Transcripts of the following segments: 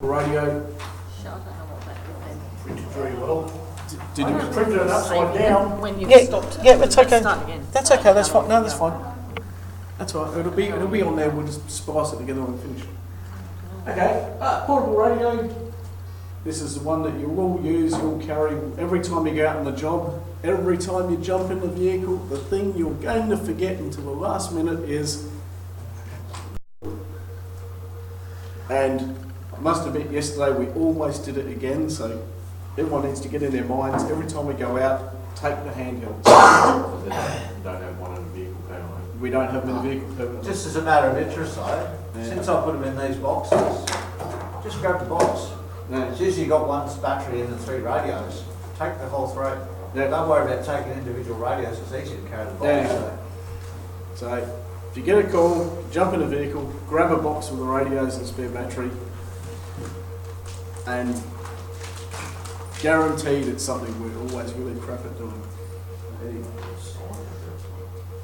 radio. Shit, I don't know what that would Printed very well. Did I you just printed it upside down. When you Yeah, stopped. yeah, it's okay. Start again. That's okay. That's fine. No, that's fine. That's all right. It'll be on there. We'll just spice it together when we finish. Okay. Portable radio. This is the one that you'll all use. You'll carry every time you go out on the job. Every time you jump in the vehicle, the thing you're going to forget until the last minute is. And I must admit, yesterday we almost did it again. So everyone needs to get in their minds. Every time we go out, take the handheld. Don't have one in the vehicle permanently. We don't have them in the vehicle permanently. Just as a matter of interest though, since I put them in these boxes, just grab the box. No. It's usually got one battery and the 3 radios. Take the whole 3. Yeah. Don't worry about taking individual radios, it's easy to carry the box. Yeah. So if you get a call, jump in a vehicle, grab a box with the radios and spare battery, and guaranteed it's something we're always really crap at doing.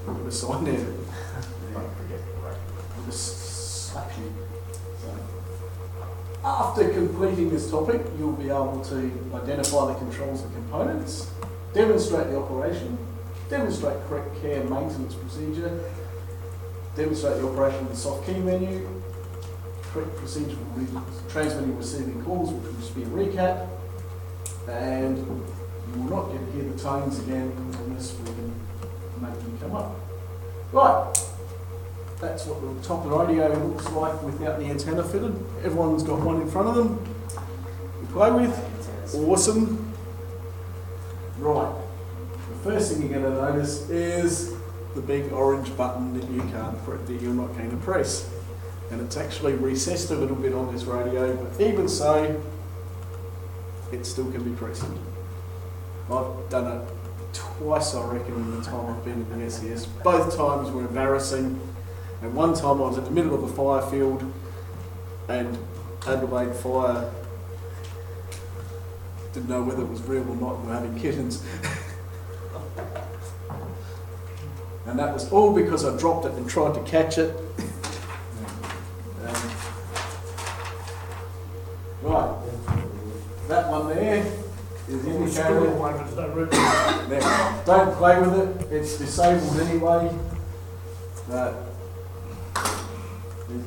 Put a sign there. Just slap you. So, after completing this topic, you'll be able to identify the controls and components, demonstrate the operation, demonstrate correct care and maintenance procedure, demonstrate the operation of the soft key menu, correct procedure for transmitting and receiving calls, which will just be a recap, and you will not get to hear the tones again unless we can make them come up. Right, that's what the top of the radio looks like without the antenna fitted. Everyone's got one in front of them to play with. Awesome. Right, the first thing you're going to notice is the big orange button that you can't press, that you're not going to press. And it's actually recessed a little bit on this radio, but even so, it still can be pressed. I've done it twice, I reckon, in the time I've been in the SES. Both times were embarrassing. And one time I was in the middle of a fire field and Adelaide Fire didn't know whether it was real or not, we were having kittens. And that was all because I dropped it and tried to catch it. Right, that one there is indicated. Now, don't play with it, it's disabled anyway.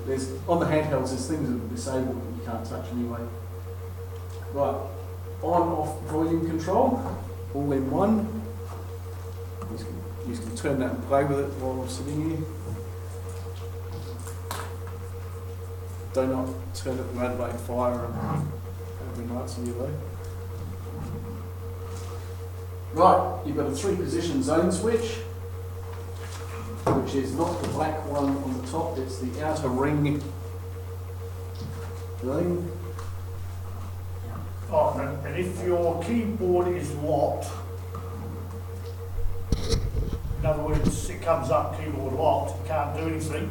There's on the handhelds, there's things that are disabled that you can't touch anyway. Right, on-off volume control, all in one. You can turn that and play with it while I'm sitting here. Do not turn it to Adelaide Fire every night, so you know. Right, you've got a 3-position zone switch, which is not the black one on the top, it's the outer ring thing. Oh, and if your keyboard is locked, in other words, it comes up keyboard locked, you can't do anything,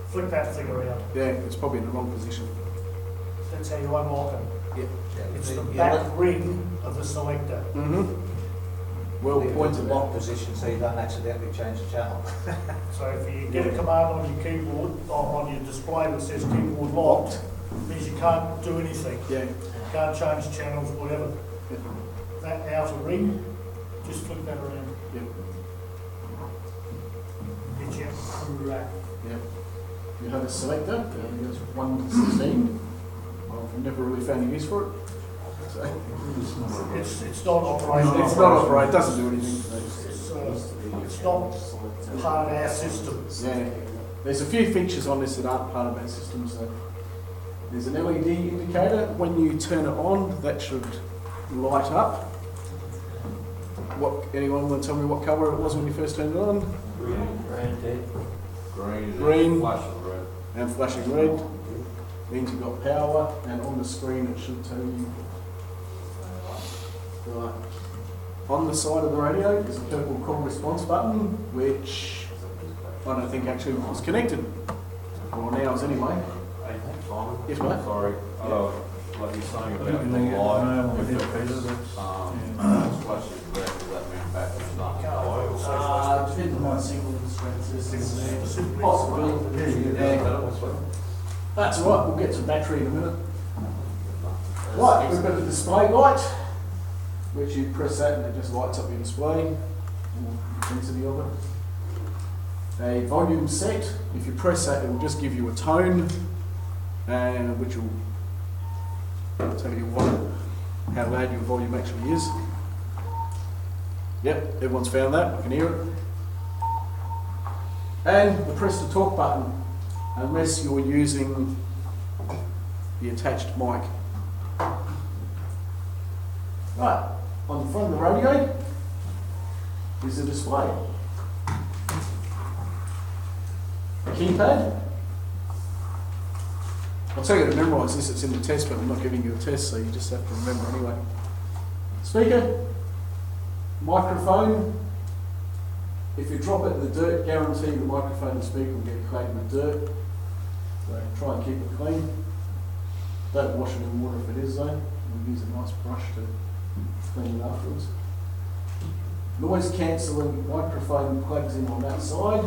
flip that thing around. Yeah, it's probably in the wrong position. That's how you unlock it. Yeah. It's the back ring of the selector. Mm-hmm. Well Leave it in pointed the out. lock position so you don't accidentally change the channel. So if you get a command on your keyboard, on your display that says keyboard locked, it means you can't do anything. Yeah. Can't change channels, whatever. That outer ring, just flip that around. Yep. Get you correct. Yep. You have a selector, it goes 1 to 16. I've never really found a use for it. So. It's not operating. It's not operating, it doesn't do anything. It's not part of our system. Yeah. There's a few features on this that aren't part of our system. So there's an LED indicator. When you turn it on, that should light up. Anyone want to tell me what colour it was when you first turned it on? Green. Flashing red. And flashing red. Means you've got power, and on the screen it should tell you. Right. On the side of the radio is a purple call response button, which I don't think actually was connected. Well, now is anyway. Yes, mate. Sorry. Like you're saying about the light, if it flashes red, does that mean battery's not high? Depends on how single the strength is. Possibly. Yeah. That's all right, we'll get to battery in a minute. Right, we've got a display light, which you press that and it just lights up your display, or the intensity of it. A volume set, if you press that it will just give you a tone, and which will tell you how loud your volume actually is. Yep, everyone's found that, I can hear it. And the press to talk button, unless you're using the attached mic. Right, on the front of the radio is the display. A keypad. I'll tell you to memorise this, it's in the test, but I'm not giving you a test, so you just have to remember anyway. Speaker, microphone. If you drop it in the dirt, guarantee the microphone and speaker will get clagged in the dirt. So try and keep it clean. Don't wash it in water if it is though. We'll use a nice brush to clean it afterwards. Noise cancelling microphone plugs in on that side,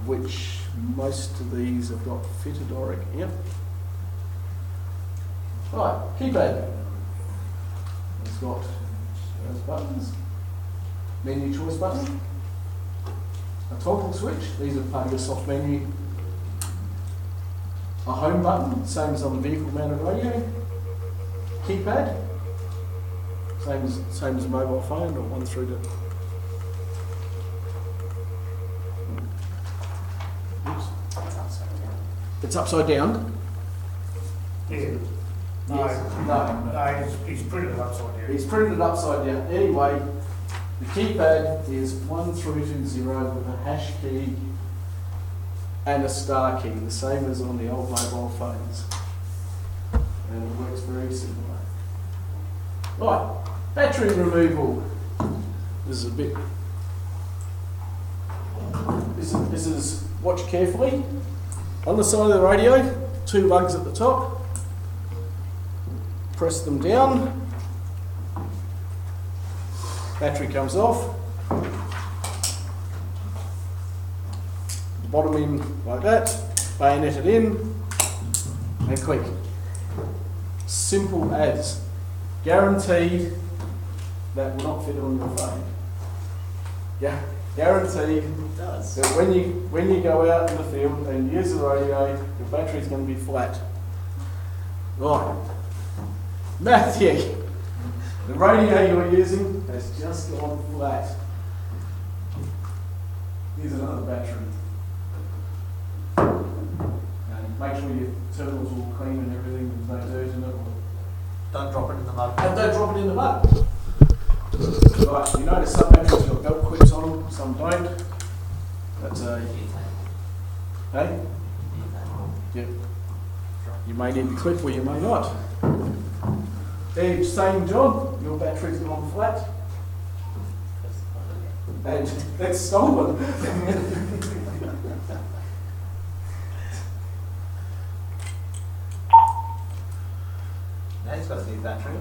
which most of these have got fitted, I reckon. Yep. Right, keypad. It's got those buttons. Menu choice button. A toggle switch. These are part of your soft menu. A home button, same as on the vehicle mounted radio. Keypad. Same as a mobile phone, or one through to. Oops. It's upside down. Yeah. No, Yes. No. he's printed it upside down. He's printed it upside down. Anyway, the keypad is 1 through to 0 with a hash key and a star key, the same as on the old mobile phones. And it works very similar. Right, battery removal. This is a bit. This is watch carefully. On the side of the radio, 2 lugs at the top. Press them down. Battery comes off. The bottom in like that. Bayonet it in. And click. Simple as. Guaranteed that will not fit on your phone. Yeah, guaranteed that when you go out in the field and use the radio, your battery's going to be flat. Right. Matthew, the radio you're using has just gone flat. Here's another battery. And make sure your terminal's all clean and everything, there's no dirt in it. Don't drop it in the mud. And don't drop it in the mud. Right, you notice some batteries got belt clips on them, some don't. That's a. Hey? Yeah. You may need the clip or you may not. Hey, same job, your battery's gone flat. And that's stolen. Now he's got a new battery.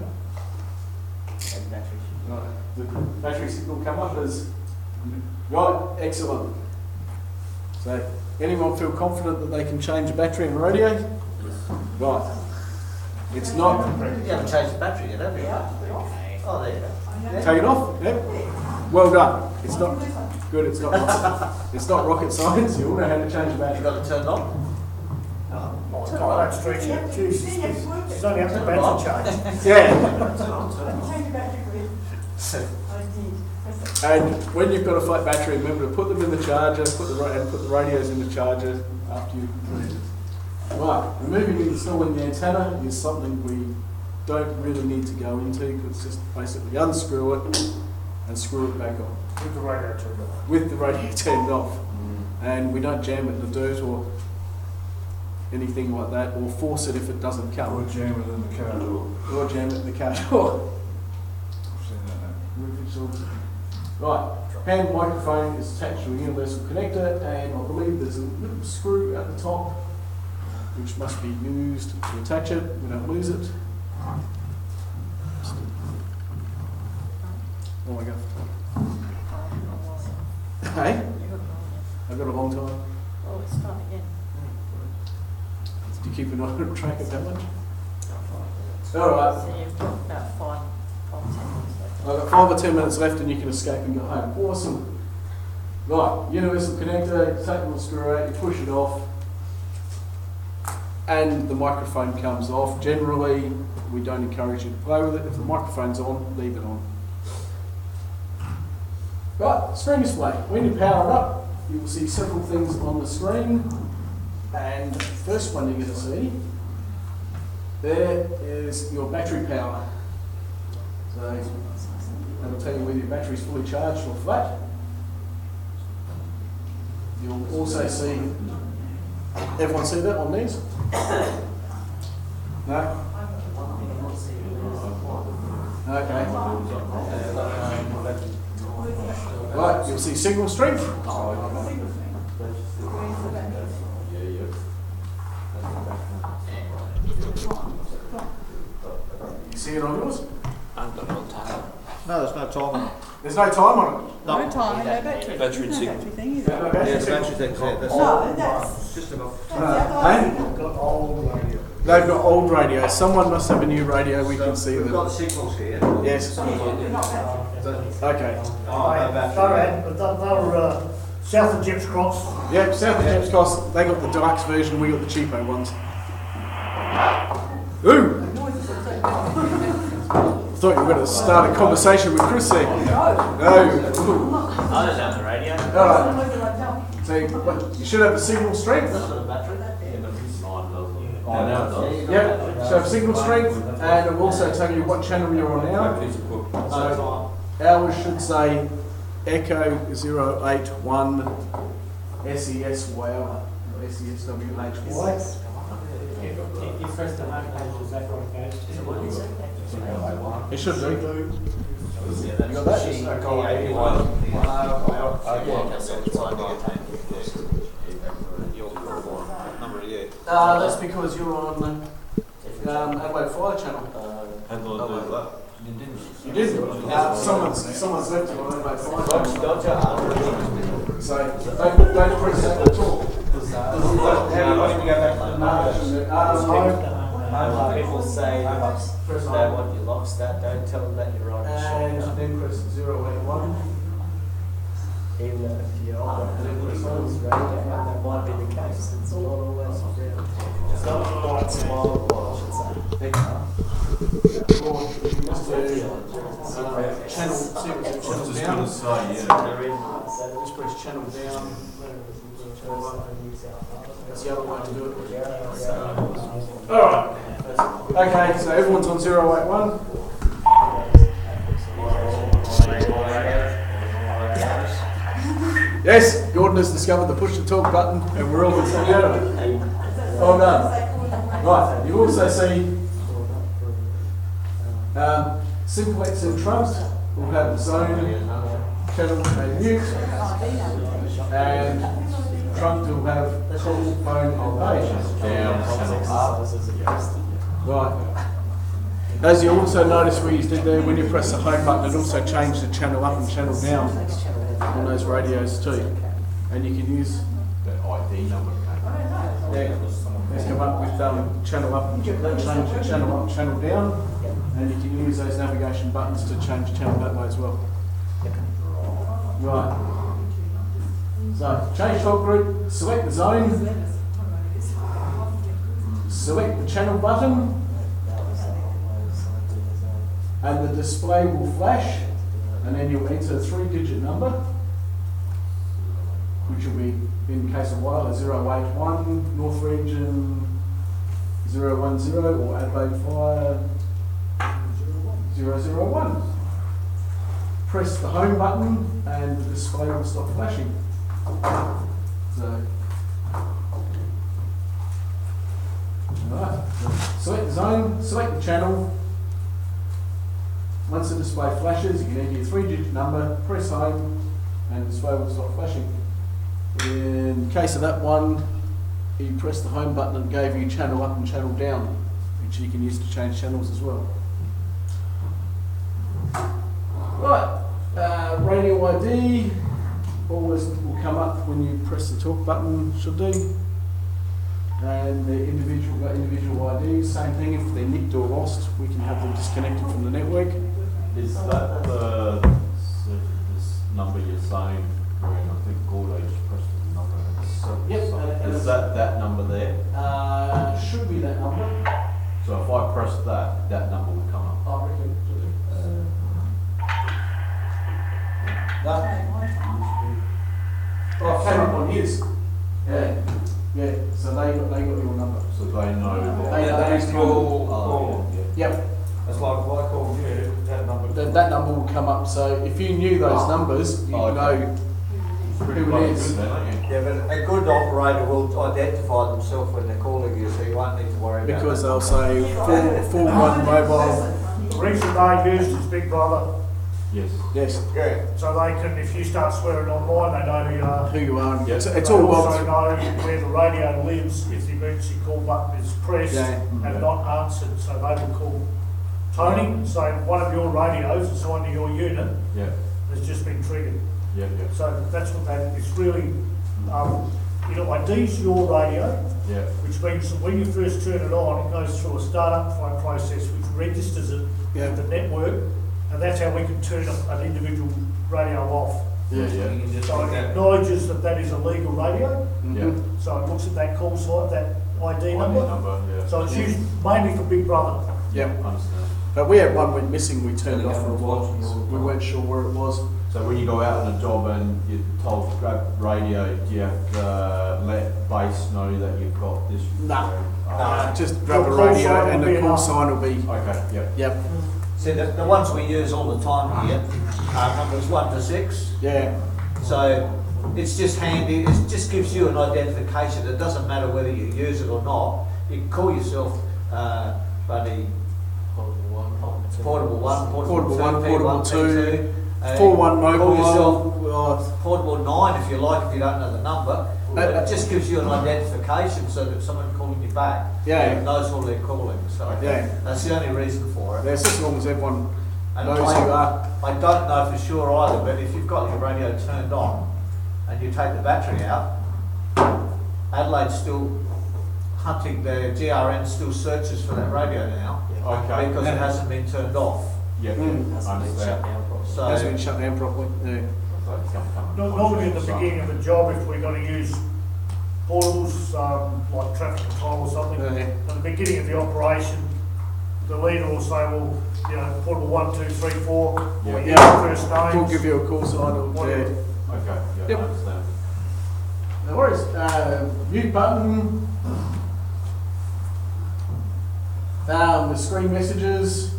Right, the battery signal come up as right, excellent. So, anyone feel confident that they can change a battery in a radio? Right. It's not. You haven't changed the battery yet, have you? Oh, there you go. Take it off? Yep. Well done. It's not good, it's not rocket science, you all know how to change a You battery. got it turned on? Oh, God, that's stretching it. Jesus, it's only up to battery change. Yeah. And when you've got a flat battery, remember to put them in the charger, put the radios in the charger after you've completed it. Right, removing and installing the antenna is something we don't really need to go into because it's just basically unscrew it and screw it back on. With the radio turned off. With the radio turned off. And we don't jam it in the dirt or anything like that, or force it if it doesn't come. Or jam it in the car door. Or jam it in the car door. I've seen that now. Right, hand microphone is attached to a universal connector, and I believe there's a little screw at the top which must be used to attach it. We don't lose it. Oh my god. Hey? I've got a long time. Oh, it's starting again. It's Do you keep an eye on track of that much? Alright, So you've got about 5 or 10 minutes left. I've got 5 or 10 minutes left and you can escape and go home. Awesome. Right, universal connector, take the little screw out, you push it off, and the microphone comes off. Generally, we don't encourage you to play with it. If the microphone's on, leave it on. Right, screen display. When you power it up, you will see several things on the screen. And the first one you're going to see, there is your battery power. So, that'll tell you whether your battery's fully charged or flat. You'll also see, everyone see that on these? No? Okay. Right, you'll see signal strength. You see it on yours? No, there's no time on it. There's no time on it. No time, no battery. Battery There's no signal. battery thing, is No it? battery Yeah, the signal. battery thing's there. That's No, that's just enough. And Got old radio. they've got old radios. Someone must have a new radio. We can see We've got the them. signals here. Yes. Okay. They're south of Jim's Cross. Yep, South of James Cost, they got the deluxe version, we got the cheapo ones. Ooh! Thought you were going to start a conversation with Chris there. No. I don't have the radio. Alright. So you should have the signal strength. Yep, so signal strength, and it will also tell you what channel you're on now. So ours should say Echo 081 SES wow, or SESWHY. If you press the home page, is that where it goes? It should do. You got that? That's because you're on Adelaide Fire Channel. You did? Someone's left you on Adelaide Fire Channel. So don't press that at all. People say they want your locks, that don't tell them that you're on a And short. then press 081. Even if you're on that might be the case. It's not always there. It's not quite small, I should say. Channel down. Just press channel down. That's the other way to do it. Alright. Okay, so everyone's on 081. Yes, Gordon has discovered the push to talk button and we're all going to see out of it. Well done. Right, you also see simplex and trunk will have its own channel and mute, and trunk will have call, phone and page. Right. As you also notice where you did there, when you press the home button, it also changed the channel up and channel down on those radios too. And you can use The ID number. let's come up with channel up and change the channel up, channel down, and you can use those navigation buttons to change channel that way as well. Right. So change talk group, select the zone, select the channel button, and the display will flash, and then you'll enter a 3-digit number, which will be, in the case of wireless, 081, North Region 010, or Adelaide Fire 001. Press the home button and the display will stop flashing. So, alright, select the zone, select the channel. Once the display flashes, you can enter your 3-digit number, press home, and the display will stop flashing. In case of that one, you press the home button and gave you channel up and channel down, which you can use to change channels as well. Right, radio ID, always will come up when you press the talk button, should do. And the individual IDs, same thing, if they're nicked or lost, we can have them disconnected from the network. Is that this number you're saying, when I think Gordo just pressed the number? Yep. Is that number there? Should be that number. So if I press that, that number will come up. I reckon. That. Oh, it came up on his. Yeah. Yeah, so they got your number. So they know that. They call. Oh, yeah. Yep. It's like if I called you, that number. That number will come up. So if you knew those numbers, you know Pretty who it bloody is. good then, aren't you? Yeah, but a good operator will identify themselves when they're calling you, so you won't need to worry about Because that. they'll say 41 mobile. The reason they used is Big Brother, Yes. Yes, Yeah. so they can, if you start swearing online, they know who you are. who you are. Yep. It's They all also well. know where the radio lives if the emergency call button is pressed Yeah. and not answered, so they will call Tony and say, one of your radios assigned to your unit Yeah. has just been triggered. Yeah. Yeah. So that's what that is really, ID's your radio, Yeah. which means that when you first turn it on, it goes through a startup process which registers it Yeah. with the network, and that's how we can turn an individual radio off. Yeah. Yeah. You can just So pick it that. acknowledges that that is a legal radio, Yeah. so it looks at that call site, that ID ID number. number, yeah. So it's used mainly for Big Brother. Yep. Understand. But we had one went missing, we turned it off for a while. We weren't sure where it was. So when you go out on a job and you're told to grab radio, do you have to let base know that you've got this? Nah. Oh, Just grab a Your call radio sign and will the be call enough. sign will be, okay, yeah. yep, See, the ones we use all the time here are numbers 1 to 6. yeah. So it's just handy, it just gives you an identification. It doesn't matter whether you use it or not. You can call yourself bloody portable 1, Portable 1, P1, portable 2, P2. 41 Call yourself mobile. portable 9 if you like, if you don't know the number. It just gives you an identification so that someone calling you back Yeah. knows who they're calling. So Yeah. that's the only reason for it. That's just as long as everyone And knows who you are. I don't know for sure either, but if you've got your radio turned on and you take the battery out, Adelaide's still hunting, the GRN still searches for that radio now Okay. because it hasn't been turned off. Yeah, Mm. I understand. So Has been shut down properly. Yeah. Normally at the beginning of a job, if we're going to use portables, like traffic control or something, Yeah. at the beginning of the operation, the leader will say, well, portable 1, 2, 3, 4, Yeah. or use Yeah. the first We'll names. give you a call sign or Whatever. yeah. Okay, yeah, Yep. I understand. No worries. Mute button. The screen messages.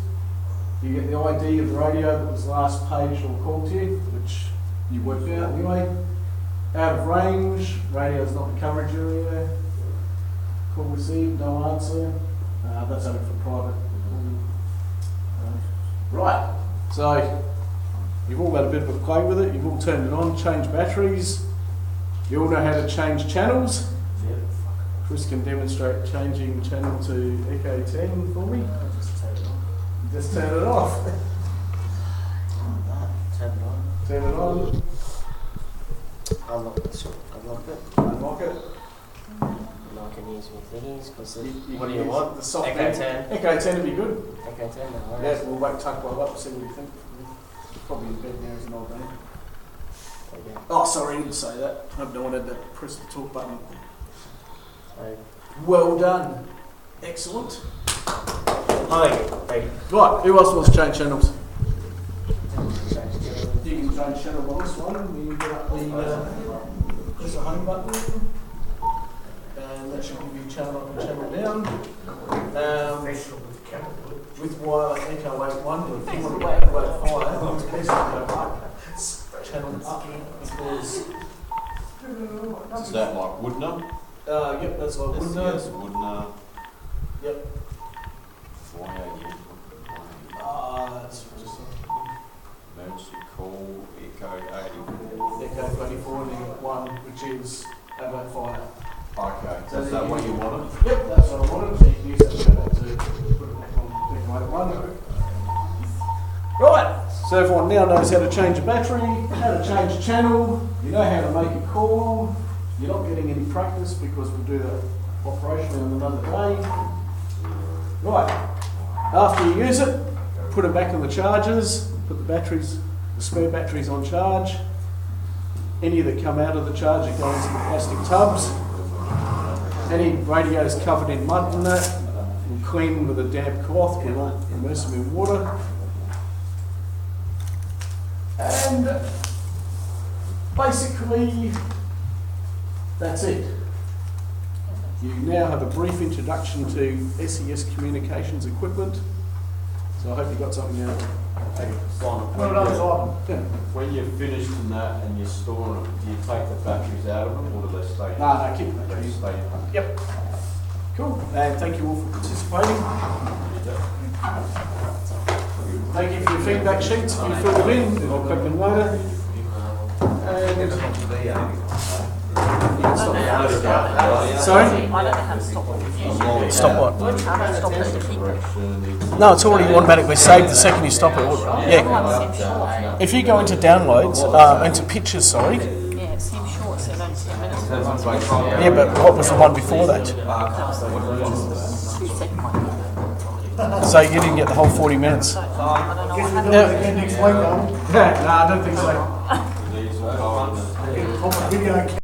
You get the ID of the radio that was last paged or called to you, which you worked out anyway. Out of range. Radio's not in coverage area. Call received, no answer. That's only for private. Right. So you've all had a bit of a play with it. You've all turned it on, changed batteries. You all know how to change channels. Chris can demonstrate changing channel to Echo 10 for me. Just turn it off. Turn it on. Turn it on. Unlock it. Unlock it. I can use my thingies because what do you use want? The soft Echo band. 10. Echo 10 would be good. Echo 10, no Yeah, worries. we'll wake Tuckwell up, see what you think. Probably in bed now as an old man. Okay. Oh, sorry, I didn't say that. I have no one had to press the talk button. So, Well done. Excellent. hey, Right, who else wants to change channels? change channel. You can change channel on this one. You get up the press the home button, and that should give you channel up and channel down. With wire Echo 81, if you want to wait fire, it's best to go up. Channel up because Is that like Woodner? yep, that's like Yes, window. yes, Woodner. Yep. Why again? That's just Emergency call, Echo 84. Echo 24 and then one which is about fire. Okay, so is that what you wanted? Yep, that's what I wanted. So you can use that to put it back on Echo 81. Right, so everyone now knows how to change a battery, how to change a channel, you know how to make a call. You're not getting any practice because we'll do that operationally on another day. Right, after you use it, put it back on the chargers, put the batteries, the spare batteries on charge. Any that come out of the charger go into the plastic tubs. Any radios covered in mud and that, we'll clean them with a damp cloth, we won't immerse them in water. And basically, that's it. You now have a brief introduction to SES communications equipment. So I hope you got something out of it. Simon, Well done, Simon. Yeah. when you're finished in that and you're storing them, do you take the batteries out of them or do they stay? No, keep the They batteries. stay in. Yep. Cool. And thank you all for participating. Thank you for your feedback sheets. If you fill them in, I'll click them later. And sorry? I don't know how to stop it. Stop what? How to stop it to keep it. No, it's already automatically saved the second you stop it. Yeah. Otherwise it seems short. If you go into downloads, into pictures, sorry. Yeah, it seems short, so only 10 minutes. Yeah, but what was the one before that? That was the 2-second one. So you didn't get the whole 40 minutes. So, I don't know Guess what we'll do happened. it again next week, though. No, I don't think so. These will go on the- Get a proper video